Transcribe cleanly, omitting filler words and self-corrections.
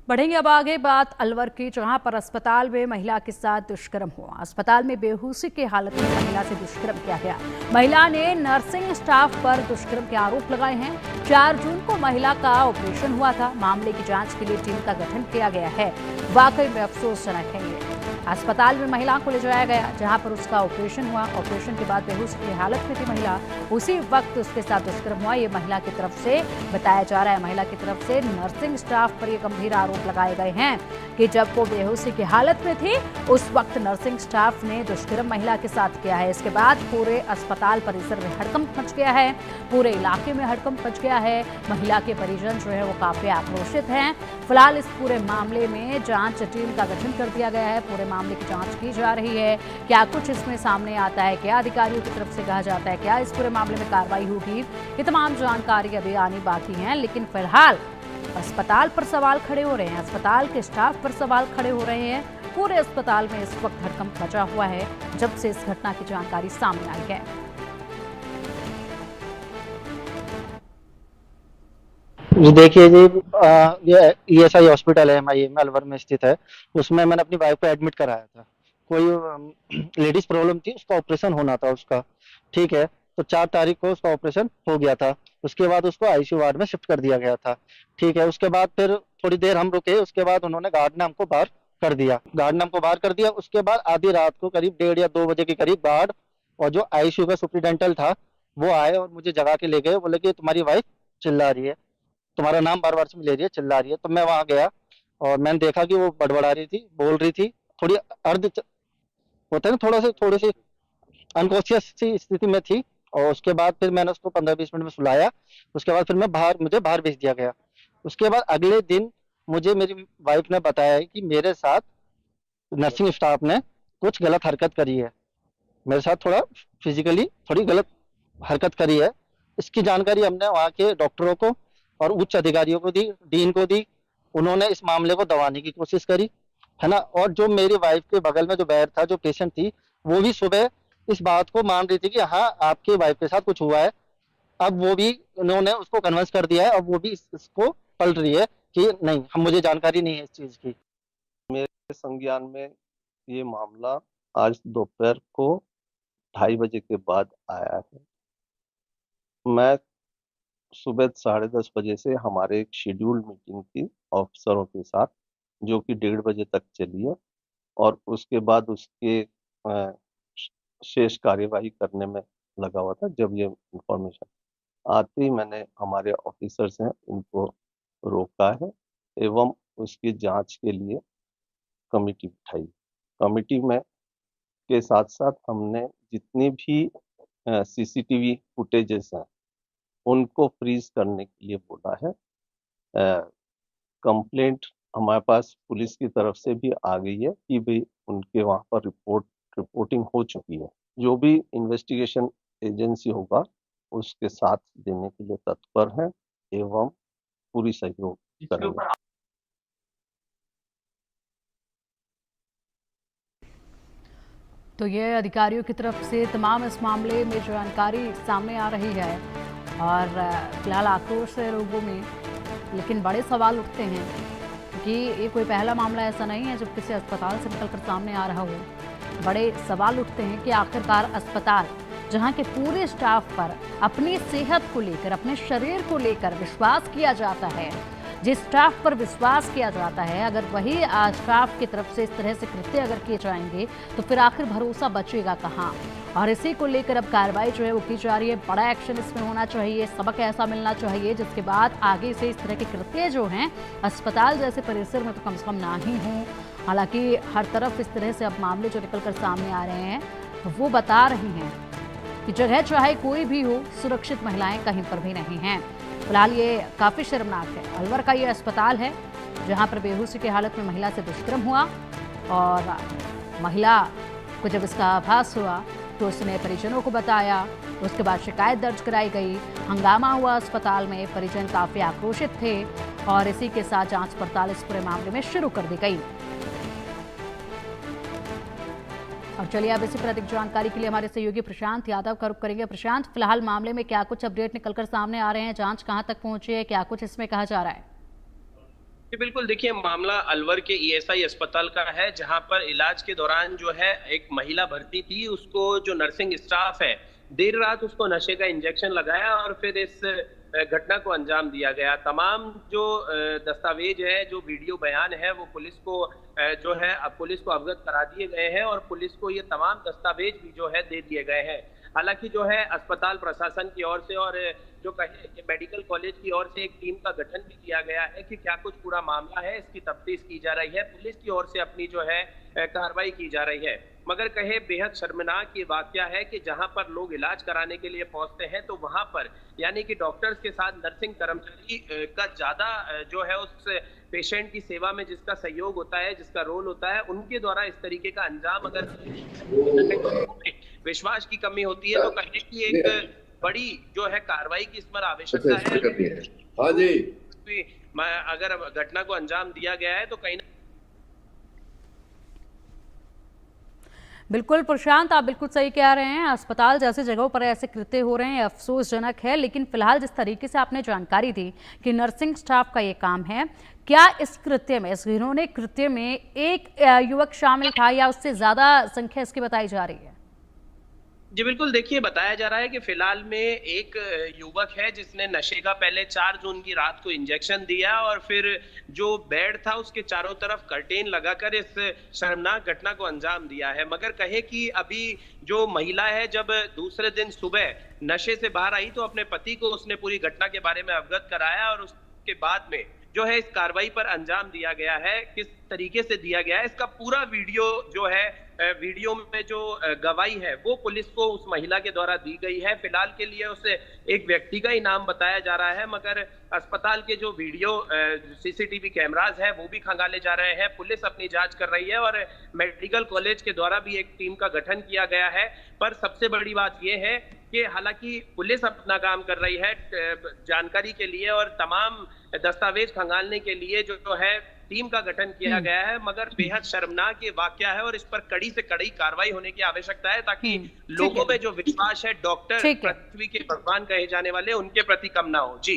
बढ़ेंगे अब आगे बात अलवर की, जहां पर अस्पताल में महिला के साथ दुष्कर्म हुआ। अस्पताल में बेहोशी की हालत में महिला से दुष्कर्म किया गया। महिला ने नर्सिंग स्टाफ पर दुष्कर्म के आरोप लगाए हैं। 4 जून को महिला का ऑपरेशन हुआ था। मामले की जांच के लिए टीम का गठन किया गया है। वाकई में अफसोसजनक है ये। अस्पताल में महिला को ले जाया गया, जहां पर उसका ऑपरेशन हुआ। ऑपरेशन के बाद बेहोशी की हालत में थी महिला। उसी वक्त उसके साथ दुष्कर्म हुआ, ये महिला की तरफ से बताया जा रहा है। महिला की तरफ से नर्सिंग स्टाफ पर ये गंभीर आरोप लगाए गए हैं कि जब वो बेहोशी की हालत में थी उस वक्त नर्सिंग स्टाफ ने दुष्कर्म महिला के साथ किया है। इसके बाद पूरे अस्पताल परिसर में हड़कंप मच गया है, पूरे इलाके में हड़कंप मच गया है। महिला के परिजन जो है वो काफी आक्रोशित हैं। फिलहाल इस पूरे मामले में जांच टीम का गठन कर दिया गया है। पूरे मामले की जांच की जा रही है। क्या कुछ इसमें सामने आता है, क्या अधिकारियों की तरफ से कहा जाता है, क्या इस पूरे मामले में कार्रवाई होगी, ये तमाम जानकारी अभी आनी बाकी है। लेकिन फिलहाल अस्पताल पर सवाल खड़े हो रहे हैं, अस्पताल के स्टाफ पर सवाल खड़े हो रहे हैं। पूरे अस्पताल में इस वक्त हड़कंप मचा हुआ है जब से इस घटना की जानकारी सामने आई है। जी देखिए जी, ये ईएसआई हॉस्पिटल है एमआईए में, अलवर में स्थित है। उसमें मैंने अपनी वाइफ को एडमिट कराया था। कोई लेडीज प्रॉब्लम थी, उसका ऑपरेशन होना था उसका। ठीक है, तो 4 तारीख को उसका ऑपरेशन हो गया था। उसके बाद उसको आईसीयू वार्ड में शिफ्ट कर दिया गया था। ठीक है, उसके बाद फिर थोड़ी देर हम रुके। उसके बाद उन्होंने गार्ड ने हमको बाहर कर दिया, उसके बाद आधी रात को करीब 1:30 या 2 बजे के करीब गार्ड और जो आईसीयू का सुप्रिटेंडेंट था वो आए और मुझे जगा के ले गए। बोले कि तुम्हारी वाइफ चिल्ला रही है, तुम्हारा नाम बार बार से ले रही है, चिल्ला रही है। तो मैं वहां गया और मैंने देखा कि वो बड़बड़ा रही थी, बोल रही थी। थोड़ी अर्ध होता है ना, थोड़ी सी अनकॉन्शियस सी स्थिति में थी। और उसके बाद फिर मैंने उसको 15-20 मिनट में सुलाया। उसके बाद फिर मुझे बाहर भेज दिया गया। उसके बाद अगले दिन मुझे मेरी वाइफ ने बताया कि मेरे साथ नर्सिंग स्टाफ ने कुछ गलत हरकत करी है, मेरे साथ थोड़ा फिजिकली थोड़ी गलत हरकत करी है। इसकी जानकारी हमने वहाँ के डॉक्टरों को और उच्च अधिकारियों को दी, डीन को दी। उन्होंने इस मामले को दबाने की कोशिश करी, है ना। और जो मेरी वाइफ के बगल में जो बेड था, जो पेशेंट थी, वो भी सुबह इस बात को मान रही थी कि हाँ आपके वाइफ के साथ कुछ हुआ है। अब वो भी उन्होंने उसको कन्विंस कर दिया है। अब वो भी इसको पलट रही है कि नहीं, हम मुझे जानकारी नहीं है इस चीज की। मेरे संज्ञान में ये मामला आज दोपहर को 2:30 बजे के बाद आया है। मैं सुबह 10:30 बजे से हमारे एक शेड्यूल्ड मीटिंग थी ऑफिसरों के साथ, जो कि 1:30 बजे तक चली है। और उसके बाद उसके अ, शेष कार्यवाही करने में लगा हुआ था। जब ये इंफॉर्मेशन आते ही मैंने हमारे ऑफिसर्स हैं उनको रोका है एवं उसकी जांच के लिए कमिटी बिठाई। कमिटी में के साथ साथ हमने जितनी भी सीसीटीवी फुटेजेस हैं उनको फ्रीज करने के लिए बोला है। कंप्लेंट हमारे पास पुलिस की तरफ से भी आ गई है कि भाई उनके वहाँ पर रिपोर्टिंग हो चुकी है। जो भी इन्वेस्टिगेशन एजेंसी होगा उसके साथ देने के लिए तत्पर हैं एवं पूरी सहयोग करेंगे। तो ये अधिकारियों की तरफ से तमाम इस मामले में जानकारी सामने आ रही है और फिलहाल आक्रोश है लोगों में। लेकिन बड़े सवाल उठते हैं कि ये कोई पहला मामला ऐसा नहीं है जब किसी अस्पताल से निकलकर सामने आ रहा हो। बड़े सवाल उठते हैं कि आखिरकार अस्पताल जहां के पूरे स्टाफ पर अपनी सेहत को लेकर, अपने शरीर को लेकर विश्वास किया जाता है, जिस स्टाफ पर विश्वास किया जाता है, अगर वही स्टाफ की तरफ से इस तरह से कृत्य अगर किए जाएंगे तो फिर आखिर भरोसा बचेगा कहाँ। और इसी को लेकर अब कार्रवाई जो है वो की जा रही है। बड़ा एक्शन इसमें होना चाहिए, सबक ऐसा मिलना चाहिए जिसके बाद आगे से इस तरह के कृत्य जो हैं अस्पताल जैसे परिसर में तो कम से कम ना ही हों। हालांकि हर तरफ इस तरह से अब मामले जो निकल कर सामने आ रहे हैं वो बता रहे हैं कि जगह चाहे कोई भी हो, सुरक्षित महिलाएं कहीं पर भी नहीं हैं। फिलहाल ये काफ़ी शर्मनाक है। अलवर का ये अस्पताल है जहां पर बेहोशी की हालत में महिला से दुष्कर्म हुआ और महिला को जब इसका आभास हुआ तो उसने परिजनों को बताया। उसके बाद शिकायत दर्ज कराई गई, हंगामा हुआ अस्पताल में, परिजन काफ़ी आक्रोशित थे और इसी के साथ जांच पड़ताल इस पूरे मामले में शुरू कर दी गई। और चलिए अब इसी पर अधिक जानकारी के लिए हमारे सहयोगी प्रशांत यादव का रुख करेंगे। प्रशांत, फिलहाल मामले में क्या कुछ अपडेट निकलकर सामने आ रहे हैं, जांच कहां तक पहुंची है, क्या कुछ इसमें कहा जा रहा है? जी बिल्कुल, देखिए मामला अलवर के ईएसआई अस्पताल का है, जहां पर इलाज के दौरान जो है एक महिला भर्ती थी, उसको जो नर्सिंग स्टाफ है, देर रात उसको नशे का इंजेक्शन लगाया और फिर इस घटना को अंजाम दिया गया। तमाम जो दस्तावेज है, जो वीडियो बयान है, वो पुलिस को जो है अब पुलिस को अवगत करा दिए गए हैं और पुलिस को ये तमाम दस्तावेज भी जो है दे दिए गए हैं। हालांकि जो है अस्पताल प्रशासन की ओर से और जो कहे कि मेडिकल कॉलेज की ओर से एक टीम का गठन भी किया गया है कि क्या कुछ पूरा मामला है, इसकी तफ्तीश की जा रही है। पुलिस की ओर से अपनी जो है कार्रवाई की जा रही है। मगर कहे बेहद शर्मनाक ये वाकया है कि जहां पर लोग इलाज कराने के लिए पहुंचते हैं तो वहां पर यानी कि डॉक्टर्स के साथ नर्सिंग कर्मचारी का ज्यादा जो है उस पेशेंट की सेवा में जिसका सहयोग होता है, जिसका रोल होता है, उनके द्वारा इस तरीके का अंजाम अगर विश्वास की कमी होती है तो कहीं की एक बड़ी जो है कार्रवाई की इस पर आवश्यकता है। हाँ जी, अगर घटना को अंजाम दिया गया है तो कहीं ना बिल्कुल प्रशांत, आप बिल्कुल सही कह रहे हैं। अस्पताल जैसे जगहों पर ऐसे कृत्य हो रहे हैं, अफसोसजनक है। लेकिन फिलहाल जिस तरीके से आपने जानकारी दी कि नर्सिंग स्टाफ का ये काम है, क्या इस कृत्य में, इस घिनौने कृत्य में एक युवक शामिल था या उससे ज्यादा संख्या इसकी बताई जा रही है? जी बिल्कुल, देखिए बताया जा रहा है कि फिलहाल में एक युवक है जिसने नशे का पहले 4 जून की रात को इंजेक्शन दिया और फिर जो बेड था उसके चारों तरफ कर्टेन लगाकर इस शर्मनाक घटना को अंजाम दिया है। मगर कहे कि अभी जो महिला है जब दूसरे दिन सुबह नशे से बाहर आई तो अपने पति को उसने पूरी घटना के बारे में अवगत कराया और उसके बाद में जो है इस कार्रवाई पर अंजाम दिया गया है। किस तरीके से दिया गया है इसका पूरा वीडियो जो है वीडियो में जो गवाही है वो पुलिस को उस महिला के द्वारा दी गई है। फिलहाल के लिए उसे एक व्यक्ति का ही नाम बताया जा रहा है, मगर अस्पताल के जो वीडियो सीसीटीवी कैमरास है वो भी खंगाले जा रहे हैं। पुलिस अपनी जांच कर रही है और मेडिकल कॉलेज के द्वारा भी एक टीम का गठन किया गया है। पर सबसे बड़ी बात यह है कि हालांकि पुलिस अपना काम कर रही है जानकारी के लिए और तमाम दस्तावेज खंगालने के लिए जो है टीम का गठन किया गया है, मगर बेहद शर्मनाक ये वाकया है और इस पर कड़ी से कड़ी कार्रवाई होने की आवश्यकता है ताकि लोगों में जो विश्वास है डॉक्टर पृथ्वी के भगवान कहे जाने वाले उनके प्रति कम ना हो। जी।